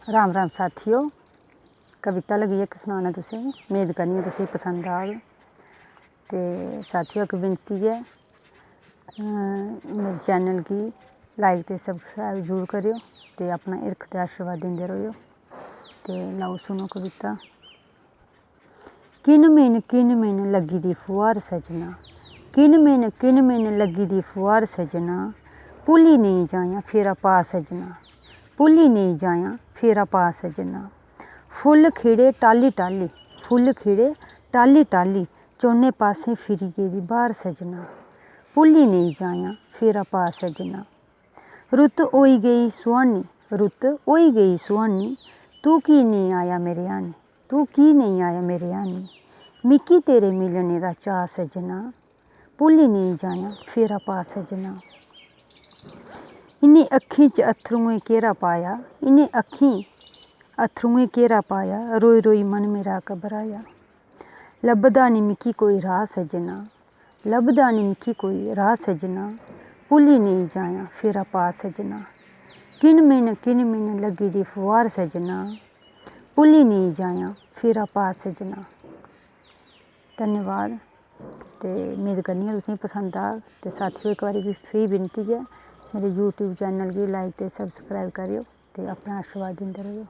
राम राम साथियो, कविता लगी इक सनाना तुसेंगी। उम्मीद करनी तुसेंगी पसंद आग। ते साथियो इक विनती है, मेरे चैनल गी लाइक ते सबसक्राइब जरूर करेओ ते अपना हिरख ते आशीर्वाद दिंदे रवेओ। ते लैओ सुनो कविता। किन मिन लग्गी दी फुहार सजना, किन मिन लग्गी दी फुहार सजना, भुल्ली नेईं जायां फेरा पा सजना, भुल्ली नेईं जायां फेरा पा सजना। फुल्ल खिड़े टाली टाली, फुल्ल खिड़े टाली टाली, चौनें पास्सें फिरी गेदी ब्हार सजना, भुल्ली नेईं जायां फेरा पा सजना। रुत्त होई गेई सुहानी, रुत्त होई गेई सुहानी, तूं की नेईं आया मेरे आनी, तूं की नेईं आया मेरे आनी। मिकी तेरे मिलने दा चाऽ सजना, भुल्ली नेईं जायां फेरा पा सजना। इ'नें अक्खीं च अत्थरुएं घेरा पाया, इ'नें अक्खीं अत्थरुएं घेरा पाया, रोई रोई मन मेरा घबराया। लभदा निं मिकी कोई राह सजना, लभदा निं मिकी कोई राह सजना, भुल्ली नेईं जायां फेरा पा सजना। किन मिन लग्गी दी फुहार सजना, भुल्ली नेईं जायां फेरा पा सजना। धन्यवाद। ते उम्मीद करनी आं तुसेंगी पसंद आग। ते साथियों इक बारी फ्ही विनती ऐ, मेरे यूट्यूब चैनल गी लाइक ते सबसक्राइब करेओ ते अपना आशीर्वाद दिंदे रवेओ।